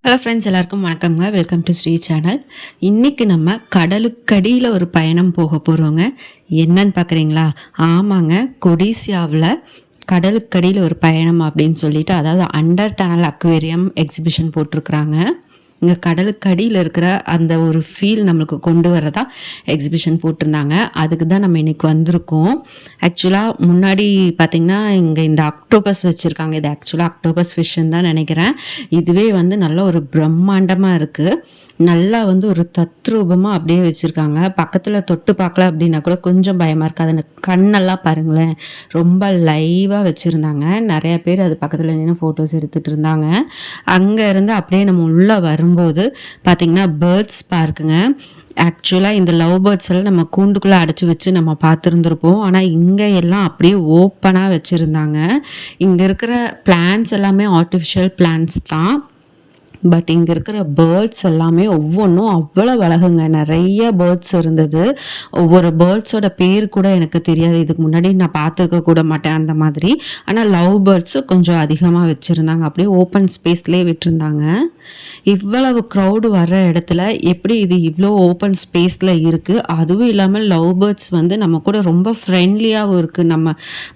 Hello friends, எல்லாருக்கும் வணக்கம்ங்க. Welcome to Sri channel. இன்றைக்கி நம்ம கடலுக்கடியில் ஒரு பயணம் போக போகிறோங்க. என்னன்னு பார்க்குறீங்களா? ஆமாங்க, கொடிசியாவில் கடலுக்கடியில் ஒரு பயணம் அப்படின்னு சொல்லிட்டு, அதாவது அண்டர் டனல் அக்வேரியம் எக்ஸிபிஷன் போட்டிருக்கிறாங்க. இங்கே கடலுக்கு அடியில் இருக்கிற அந்த ஒரு ஃபீல் நம்மளுக்கு கொண்டு வரதா எக்ஸிபிஷன் போட்டிருந்தாங்க. அதுக்கு தான் நம்ம இன்றைக்கி வந்திருக்கோம். ஆக்சுவலாக முன்னாடி பார்த்திங்கன்னா இங்கே இந்த அக்டோபஸ் வச்சுருக்காங்க. இது ஆக்சுவலாக அக்டோபஸ் ஃபிஷ்ஷுன்னு தான் நினைக்கிறேன். இதுவே வந்து நல்ல ஒரு பிரம்மாண்டமாக இருக்குது. நல்லா வந்து ஒரு தத்ரூபமாக அப்படியே வச்சுருக்காங்க. பக்கத்தில் தொட்டு பார்க்கல அப்படின்னா கூட கொஞ்சம் பயமாக இருக்குது. அது கண்ணெல்லாம் பாருங்களேன், ரொம்ப லைவாக வச்சுருந்தாங்க. நிறைய பேர் அது பக்கத்தில் நின்று ஃபோட்டோஸ் எடுத்துகிட்டு இருந்தாங்க. அங்கே இருந்து அப்படியே நம்ம உள்ளே வரும்போது பார்த்திங்கன்னா பேர்ட்ஸ் பார்க்குங்க. ஆக்சுவலாக இந்த லவ் பேர்ட்ஸ் எல்லாம் நம்ம கூண்டுக்குள்ளே அடைச்சி வச்சு நம்ம பார்த்துருந்துருப்போம். ஆனால் இங்கே எல்லாம் அப்படியே ஓப்பனாக வச்சுருந்தாங்க. இங்கே இருக்கிற பிளான்ஸ் எல்லாமே ஆர்டிஃபிஷியல் பிளான்ஸ் தான். பட் இங்கே இருக்கிற பேர்ட்ஸ் எல்லாமே ஒவ்வொன்றும் அவ்வளோ அழகுங்க. நிறைய பேர்ட்ஸ் இருந்தது. ஒவ்வொரு பேர்ட்ஸோட பேர் கூட எனக்கு தெரியாது. இதுக்கு முன்னாடி நான் பார்த்துருக்க கூட மாட்டேன் அந்த மாதிரி. ஆனால் லவ் பேர்ட்ஸு கொஞ்சம் அதிகமாக வச்சுருந்தாங்க. அப்படியே ஓப்பன் ஸ்பேஸ்லேயே விட்டுருந்தாங்க. இவ்வளவு க்ரௌடு வர்ற இடத்துல எப்படி இது இவ்வளோ ஓப்பன் ஸ்பேஸில் இருக்குது? அதுவும் இல்லாமல் லவ் பேர்ட்ஸ் வந்து நம்ம கூட ரொம்ப ஃப்ரெண்ட்லியாகவும் இருக்குது. நம்ம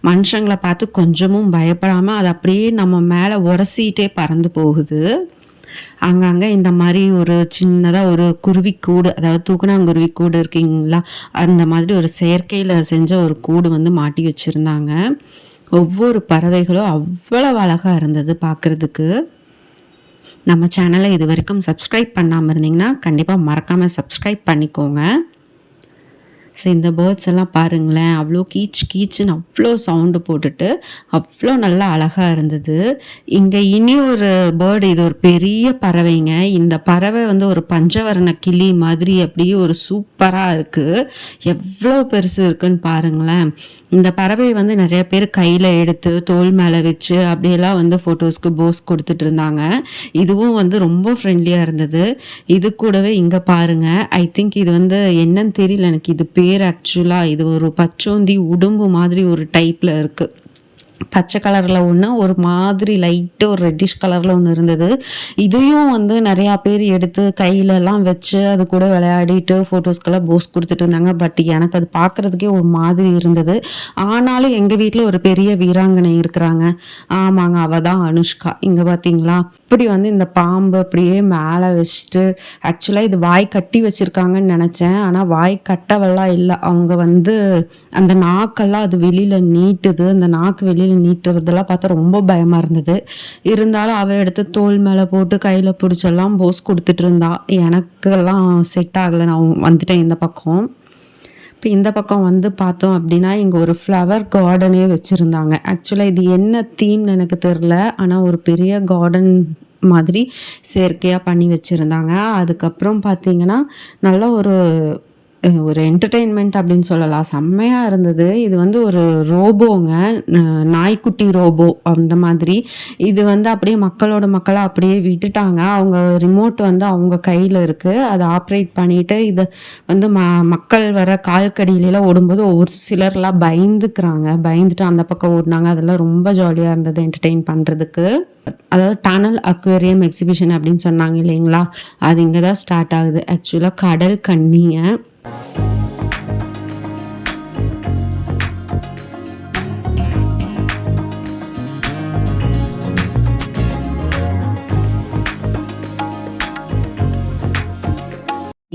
மனுஷங்களை பார்த்து கொஞ்சமும் பயப்படாமல் அது அப்படியே நம்ம மேலே உரசிட்டே பறந்து போகுது. அங்கங்கே இந்த மாதிரி ஒரு சின்னதாக ஒரு குருவிக்கூடு, அதாவது தூக்கணாங்குருவி கூடு இருக்கீங்களா, அந்த மாதிரி ஒரு செயற்கையில் செஞ்ச ஒரு கூடு வந்து மாட்டி வச்சுருந்தாங்க. ஒவ்வொரு பறவைகளும் அவ்வளோ அழகாக இருந்தது பார்க்குறதுக்கு. நம்ம சேனலை இது வரைக்கும் சப்ஸ்கிரைப் பண்ணாமல் இருந்தீங்கன்னா கண்டிப்பாக மறக்காமல் சப்ஸ்கிரைப் பண்ணிக்கோங்க. ஸோ இந்த பேர்ட்ஸ் எல்லாம் பாருங்களேன், அவ்வளோ கீச் கீச்சுன்னு அவ்வளோ சவுண்டு போட்டுட்டு அவ்வளோ நல்லா அழகாக இருந்தது. இங்கே இனி ஒரு பேர்டு, இது ஒரு பெரிய பறவைங்க. இந்த பறவை வந்து ஒரு பஞ்சவர்ண கிளி மாதிரி அப்படியே ஒரு சூப்பராக இருக்குது. எவ்வளோ பெருசு இருக்குன்னு பாருங்களேன். இந்த பறவை வந்து நிறைய பேர் கையில் எடுத்து தோல் மேலே வச்சு அப்படியெல்லாம் வந்து ஃபோட்டோஸ்க்கு போஸ் கொடுத்துட்டு இருந்தாங்க. இதுவும் வந்து ரொம்ப ஃப்ரெண்ட்லியாக இருந்தது. இது கூடவே இங்கே பாருங்கள், ஐ திங்க் இது வந்து என்னன்னு தெரியல எனக்கு இது பேர். ஆக்சுவலாக இது ஒரு பச்சோந்தி உடும்பு மாதிரி ஒரு டைப்பில் இருக்குது. பச்சை கலரில் ஒன்று, ஒரு மாதிரி லைட்டு ஒரு ரெட்டிஷ் கலரில் ஒன்று இருந்தது. இதையும் வந்து நிறையா பேர் எடுத்து கையிலலாம் வச்சு அது கூட விளையாடிட்டு ஃபோட்டோஸ்க்கெல்லாம் போஸ் கொடுத்துட்டு இருந்தாங்க. பட் எனக்கு அது பார்க்குறதுக்கே ஒரு மாதிரி இருந்தது. ஆனாலும் எங்கள் வீட்டில் ஒரு பெரிய வீராங்கனை இருக்கிறாங்க. ஆமாங்க, அவள் தான் அனுஷ்கா. இங்கே பார்த்தீங்களா, இப்படி வந்து இந்த பாம்பு அப்படியே மேலே வச்சுட்டு, ஆக்சுவலாக இது வாய் கட்டி வச்சுருக்காங்கன்னு நினச்சேன். ஆனால் வாய் கட்டவெல்லாம் இல்லை. அவங்க வந்து அந்த நாக்கெல்லாம் அது வெளியில் நீட்டுது. அந்த நாக்கு வெளியில் நீட்டுறதெல்லாம் பார்த்தா ரொம்ப பயமாக இருந்தது. இருந்தாலும் அவள் எடுத்து தோல் மேலே போட்டு கையில் பிடிச்செல்லாம் போஸ் கொடுத்துட்டு இருந்தா. எனக்கெல்லாம் செட் ஆகலை. நான் வந்துட்டேன் இந்த பக்கம். இப்போ இந்த பக்கம் வந்து பார்த்தோம் அப்படின்னா இங்கே ஒரு ஃப்ளவர் கார்டனே வச்சுருந்தாங்க. ஆக்சுவலாக இது என்ன தீம்னு எனக்கு தெரில. ஆனால் ஒரு பெரிய கார்டன் மாதிரி செயற்கையாக பண்ணி வச்சுருந்தாங்க. அதுக்கப்புறம் பார்த்திங்கன்னா நல்ல ஒரு என்டர்டெயின்மெண்ட் அப்படின்னு சொல்லலாம். செம்மையாக இருந்தது. இது வந்து ஒரு ரோபோங்க, நாய்க்குட்டி ரோபோ அந்த மாதிரி. இது வந்து அப்படியே மக்களாக அப்படியே விட்டுட்டாங்க. அவங்க ரிமோட் வந்து அவங்க கையில் இருக்குது. அதை ஆப்ரேட் பண்ணிவிட்டு இதை வந்து மக்கள் வர கால்கடியிலலாம் ஓடும்போது ஒரு சிலர்லாம் பயந்துட்டு அந்த பக்கம் ஓடினாங்க. அதெல்லாம் ரொம்ப ஜாலியாக இருந்தது என்டர்டெயின் பண்ணுறதுக்கு. அதாவது டனல் அக்வேரியம் எக்ஸிபிஷன் அப்படின்னு சொன்னாங்க இல்லைங்களா, அது இங்கே தான் ஸ்டார்ட் ஆகுது. ஆக்சுவலாக கடல் கன்னிங்க.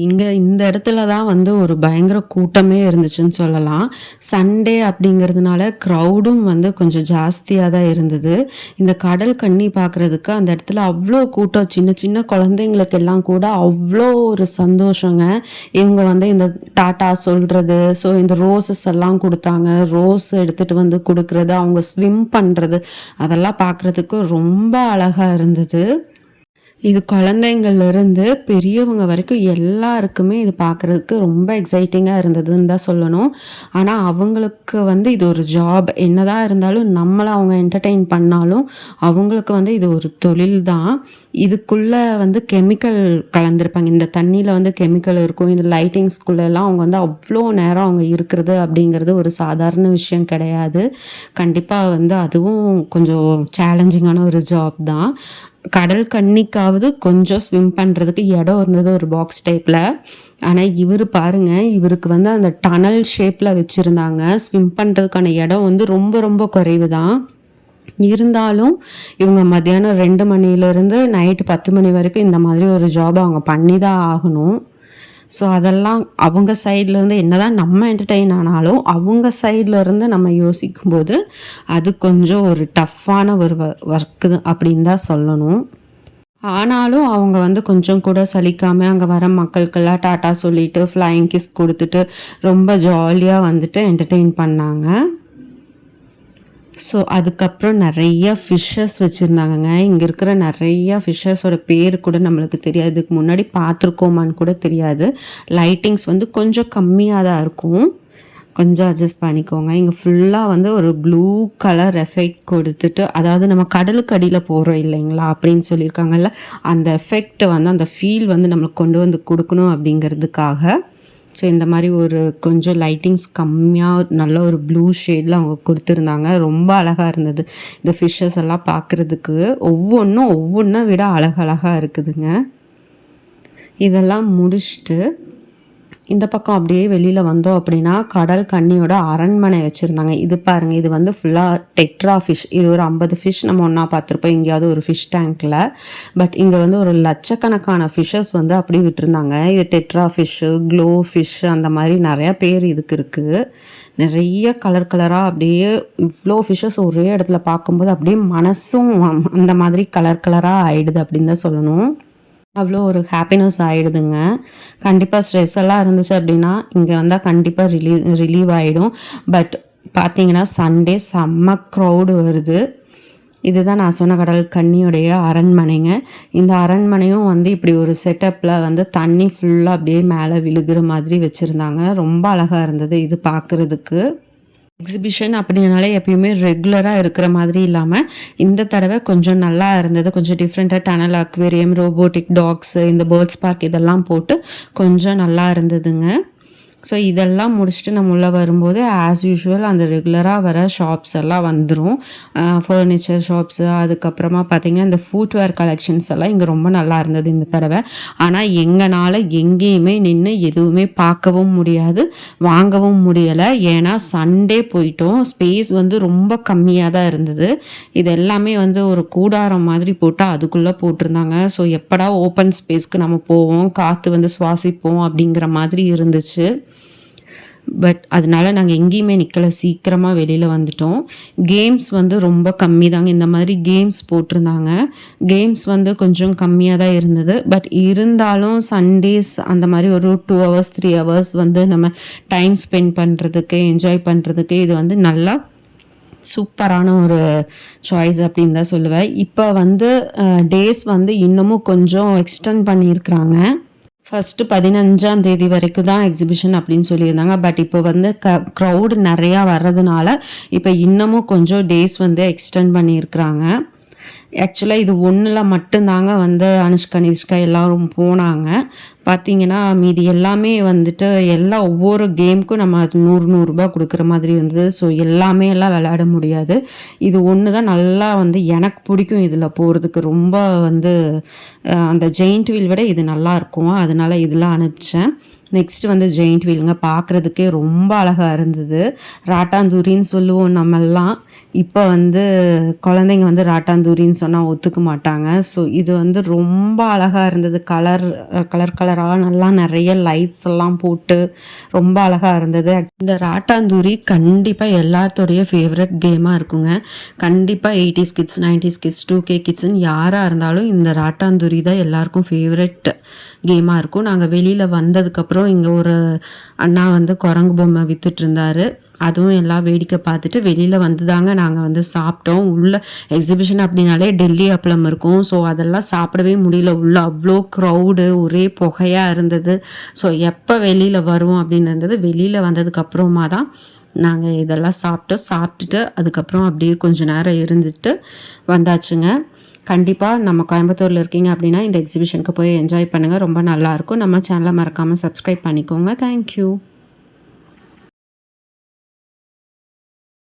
இங்கே இந்த இடத்துல தான் வந்து ஒரு பயங்கர கூட்டமே இருந்துச்சுன்னு சொல்லலாம். சண்டே அப்படிங்கிறதுனால க்ரௌடும் வந்து கொஞ்சம் ஜாஸ்தியாக தான் இருந்தது. இந்த கடல் கன்னி பார்க்குறதுக்கு அந்த இடத்துல அவ்வளோ கூட்டம். சின்ன சின்ன குழந்தைங்களுக்கு எல்லாம் கூட அவ்வளோ ஒரு சந்தோஷங்க. இவங்க வந்து இந்த டாட்டா சொல்கிறது, ஸோ இந்த ரோசஸ் எல்லாம் கொடுத்தாங்க. ரோஸ் எடுத்துகிட்டு வந்து கொடுக்குறது, அவங்க ஸ்விம் பண்ணுறது, அதெல்லாம் பார்க்குறதுக்கு ரொம்ப அழகாக இருந்தது. இது குழந்தைங்கள்லேருந்து பெரியவங்க வரைக்கும் எல்லாருக்குமே இது பார்க்குறதுக்கு ரொம்ப எக்ஸைட்டிங்காக இருந்ததுன்னு தான் சொல்லணும். ஆனால் அவங்களுக்கு வந்து இது ஒரு ஜாப். என்னதான் இருந்தாலும் நம்மளை அவங்க என்டர்டெயின் பண்ணாலும் அவங்களுக்கு வந்து இது ஒரு தொழில் தான். இதுக்குள்ளே வந்து கெமிக்கல் கலந்துருப்பாங்க. இந்த தண்ணியில் வந்து கெமிக்கல் இருக்கும். இந்த லைட்டிங்ஸ்குள்ளெல்லாம் அவங்க வந்து அவ்வளோ நேரம் அவங்க இருக்கிறது அப்படிங்கிறது ஒரு சாதாரண விஷயம் கிடையாது. கண்டிப்பாக வந்து அதுவும் கொஞ்சம் சேலஞ்சிங்கான ஒரு ஜாப் தான். கடல் கன்னிக்காவது கொஞ்சம் ஸ்விம் பண்ணுறதுக்கு இடம் இருந்தது ஒரு பாக்ஸ் டைப்பில். ஆனால் இவர் பாருங்கள், இவருக்கு வந்து அந்த டனல் ஷேப்பில் வச்சுருந்தாங்க. ஸ்விம் பண்ணுறதுக்கான இடம் வந்து ரொம்ப ரொம்ப குறைவு தான். இருந்தாலும் இவங்க மத்தியானம் 2 மணிலேருந்து நைட்டு 10 மணி வரைக்கும் இந்த மாதிரி ஒரு ஜாப் அவங்க பண்ணி தான் ஆகணும். ஸோ அதெல்லாம் அவங்க சைட்லேருந்து என்னதான் நம்ம என்டர்டெயின் ஆனாலும் அவங்க சைட்லேருந்து நம்ம யோசிக்கும்போது அது கொஞ்சம் ஒரு டஃப்பான ஒரு ஒர்க்கு அப்படின்னு தான் சொல்லணும். ஆனாலும் அவங்க வந்து கொஞ்சம் கூட சலிக்காமல் அங்கே வர மக்களுக்கெல்லாம் டாட்டா சொல்லிவிட்டு ஃப்ளையிங் கிஸ் கொடுத்துட்டு ரொம்ப ஜாலியாக வந்துட்டு என்டர்டெயின் பண்ணாங்க. ஸோ அதுக்கப்புறம் நிறைய ஃபிஷ்ஷஸ் வச்சுருந்தாங்கங்க. இங்கே இருக்கிற நிறையா ஃபிஷ்ஷஸோட பேர் கூட நம்மளுக்கு தெரியாது. இதுக்கு முன்னாடி பார்த்துருக்கோமான்னு கூட தெரியாது. லைட்டிங்ஸ் வந்து கொஞ்சம் கம்மியாக தான் இருக்கும். கொஞ்சம் அட்ஜஸ்ட் பண்ணிக்கோங்க. இங்கே ஃபுல்லாக வந்து ஒரு ப்ளூ கலர் எஃபெக்ட் கொடுத்துட்டு, அதாவது நம்ம கடலுக்கு அடியில் போகிறோம் இல்லைங்களா அப்படின்னு சொல்லியிருக்காங்கல்ல, அந்த எஃபெக்ட் வந்து அந்த ஃபீல் வந்து நம்மளுக்கு கொண்டு வந்து கொடுக்கணும் அப்படிங்கிறதுக்காக ஸோ இந்த மாதிரி ஒரு கொஞ்சம் லைட்டிங்ஸ் கம்மியாக நல்ல ஒரு ப்ளூ ஷேடில் அவங்க கொடுத்துருந்தாங்க. ரொம்ப அழகாக இருந்தது. இந்த ஃபிஷ்ஷஸ் எல்லாம் பார்க்குறதுக்கு ஒவ்வொன்றும் விட அழகழகாக இருக்குதுங்க. இதெல்லாம் முடிச்சுட்டு இந்த பக்கம் அப்படியே வெளியில் வந்தோம் அப்படின்னா கடல் கன்னியோட அரண்மனை வச்சுருந்தாங்க. இது பாருங்கள், இது வந்து ஃபுல்லாக டெட்ரா ஃபிஷ். இது ஒரு 50 ஃபிஷ் நம்ம ஒன்றா பார்த்துருப்போம் எங்கேயாவது ஒரு ஃபிஷ் டேங்க்கில். பட் இங்கே வந்து ஒரு லட்சக்கணக்கான ஃபிஷ்ஷஸ் வந்து அப்படி விட்டுருந்தாங்க. இது டெட்ரா ஃபிஷ்ஷு, க்ளோ ஃபிஷ்ஷு, அந்த மாதிரி நிறையா பேர் இதுக்கு இருக்குது. நிறைய கலர் கலராக அப்படியே இவ்வளோ ஃபிஷ்ஷஸ் ஒரே இடத்துல பார்க்கும்போது அப்படியே மனசும் அந்த மாதிரி கலர் கலராக ஆயிடுது அப்படின்னு தான் சொல்லணும். அவ்வளோ ஒரு ஹாப்பினஸ் ஆகிடுதுங்க. கண்டிப்பாக ஸ்ட்ரெஸ் எல்லாம் இருந்துச்சு அப்படின்னா இங்கே வந்தால் கண்டிப்பாக ரிலீவ் ஆகிடும். பட் பார்த்தீங்கன்னா சண்டே செம்ம க்ரௌடு வருது. இதுதான் நான் சொன்ன கடல் கன்னியுடைய அரண்மனைங்க. இந்த அரண்மனையும் வந்து இப்படி ஒரு செட்டப்பில் வந்து தண்ணி ஃபுல்லாக அப்படியே மேலே விழுகிற மாதிரி வச்சுருந்தாங்க. ரொம்ப அழகாக இருந்தது இது பார்க்குறதுக்கு. எக்ஸிபிஷன் அப்படின்னாலே எப்பயுமே ரெகுலராக இருக்கிற மாதிரி இல்லாமல் இந்த தடவை கொஞ்சம் நல்லா இருந்தது. கொஞ்சம் டிஃப்ரெண்ட்டாக டனல் அக்வேரியம், ரோபோட்டிக் டாக்ஸு, இந்த பேர்ட்ஸ் பார்க் இதெல்லாம் போட்டு கொஞ்சம் நல்லா இருந்ததுங்க. ஸோ இதெல்லாம் முடிச்சுட்டு நம்ம உள்ளே வரும்போது ஆஸ் யூஷுவல் அந்த ரெகுலராக வர ஷாப்ஸ் எல்லாம் வந்துடும். ஃபர்னிச்சர் ஷாப்ஸு, அதுக்கப்புறமா பார்த்திங்கன்னா இந்த ஃபுட்வேர் கலெக்ஷன்ஸ் எல்லாம் இங்கே ரொம்ப நல்லா இருந்தது இந்த தடவை. ஆனால் எங்களால் எங்கேயுமே நின்று எதுவுமே பார்க்கவும் முடியாது, வாங்கவும் முடியலை. ஏன்னா சண்டே போயிட்டோம். ஸ்பேஸ் வந்து ரொம்ப கம்மியாக தான் இருந்தது. இது எல்லாமே வந்து ஒரு கூடாரம் மாதிரி போட்டு அதுக்குள்ளே போட்டிருந்தாங்க. ஸோ எப்படா ஓப்பன் ஸ்பேஸ்க்கு நம்ம போவோம், காற்று வந்து சுவாசிப்போம் அப்படிங்கிற மாதிரி இருந்துச்சு. பட் அதனால நாங்கள் எங்கேயுமே நிற்கலை, சீக்கிரமாக வெளியில் வந்துட்டோம். கேம்ஸ் வந்து ரொம்ப கம்மி தாங்க. இந்த மாதிரி கேம்ஸ் போட்டிருந்தாங்க. கேம்ஸ் வந்து கொஞ்சம் கம்மியாக தான் இருந்தது. பட் இருந்தாலும் சண்டேஸ் அந்த மாதிரி ஒரு 2 hours 3 hours வந்து நம்ம டைம் ஸ்பெண்ட் பண்ணுறதுக்கு, என்ஜாய் பண்ணுறதுக்கு இது வந்து நல்லா சூப்பரான ஒரு சாய்ஸ் அப்படின்னு தான் சொல்லுவேன். இப்போ வந்து டேஸ் வந்து இன்னமும் கொஞ்சம் எக்ஸ்டெண்ட் பண்ணியிருக்கிறாங்க. ஃபஸ்ட்டு 15ஆம் தேதி வரைக்கும் தான் எக்ஸிபிஷன் அப்படின்னு சொல்லியிருந்தாங்க. பட் இப்போ வந்து க்ரௌடு நிறையா வர்றதுனால இப்போ இன்னமும் கொஞ்சம் டேஸ் வந்து எக்ஸ்டெண்ட் பண்ணியிருக்கிறாங்க. ஆக்சுவலாக இது ஒன்றில் மட்டும்தாங்க வந்து அனுஷ்கா நிஷ்கா எல்லோரும் போனாங்க. பார்த்திங்கன்னா மீதி எல்லாமே வந்துட்டு எல்லாம் ஒவ்வொரு கேமுக்கும் நம்ம 100 ரூபா கொடுக்குற மாதிரி இருந்தது. ஸோ எல்லாமே எல்லாம் விளையாட முடியாது. இது ஒன்று தான் நல்லா வந்து எனக்கு பிடிக்கும் இதில் போகிறதுக்கு. ரொம்ப வந்து அந்த ஜெயிண்ட் வீல் விட இது நல்லாயிருக்கும். அதனால இதில் அனுப்பிச்சேன். நெக்ஸ்ட்டு வந்து ஜெயிண்ட் வீலுங்க, பார்க்குறதுக்கே ரொம்ப அழகாக இருந்தது. ராட்டாந்தூரின்னு சொல்லுவோம் நம்மெல்லாம். இப்போ வந்து குழந்தைங்க வந்து ராட்டாந்தூரின்னு சொன்னால் ஒத்துக்க மாட்டாங்க. ஸோ இது வந்து ரொம்ப அழகாக இருந்தது. கலர் கலராக நல்லா நிறைய லைட்ஸ் எல்லாம் போட்டு ரொம்ப அழகாக இருந்தது. இந்த ராட்டாந்தூரி கண்டிப்பாக எல்லாத்தோடைய ஃபேவரட் கேமாக இருக்குங்க. கண்டிப்பாக 80s kids, 90s kids, 2K கிட்ஸ்ன்னு யாராக இருந்தாலும் இந்த ராட்டாந்தூரி தான் எல்லாருக்கும் ஃபேவரட் கேமாக இருக்கும். நாங்கள் வெளியில் வந்ததுக்கப்புறம் இங்கே ஒரு அண்ணா வந்து குரங்கு பொம்மை விற்றுட்டு இருந்தார். அதுவும் எல்லாம் வேடிக்கை பார்த்துட்டு வெளியில் வந்து தாங்க நாங்கள் வந்து சாப்பிட்டோம். உள்ள எக்ஸிபிஷன் அப்படின்னாலே டெல்லி அப்பளம் இருக்கும். ஸோ அதெல்லாம் சாப்பிடவே முடியல. உள்ள அவ்வளோ க்ரௌடு, ஒரே புகையாக இருந்தது. ஸோ எப்போ வெளியில் வருவோம் அப்படின்னு இருந்தது. வெளியில் வந்ததுக்கப்புறமா தான் நாங்கள் இதெல்லாம் சாப்பிட்டுட்டு அதுக்கப்புறம் அப்படியே கொஞ்சம் நேரம் இருந்துட்டு வந்தாச்சுங்க. கண்டிப்பாக நம்ம கோயம்புத்தூரில் இருக்கீங்க அப்படின்னா இந்த எக்ஸிபிஷனுக்கு போய் என்ஜாய் பண்ணுங்கள். ரொம்ப நல்லாயிருக்கும். நம்ம சேனலை மறக்காமல் சப்ஸ்கிரைப் பண்ணிக்கோங்க. தேங்க்யூ.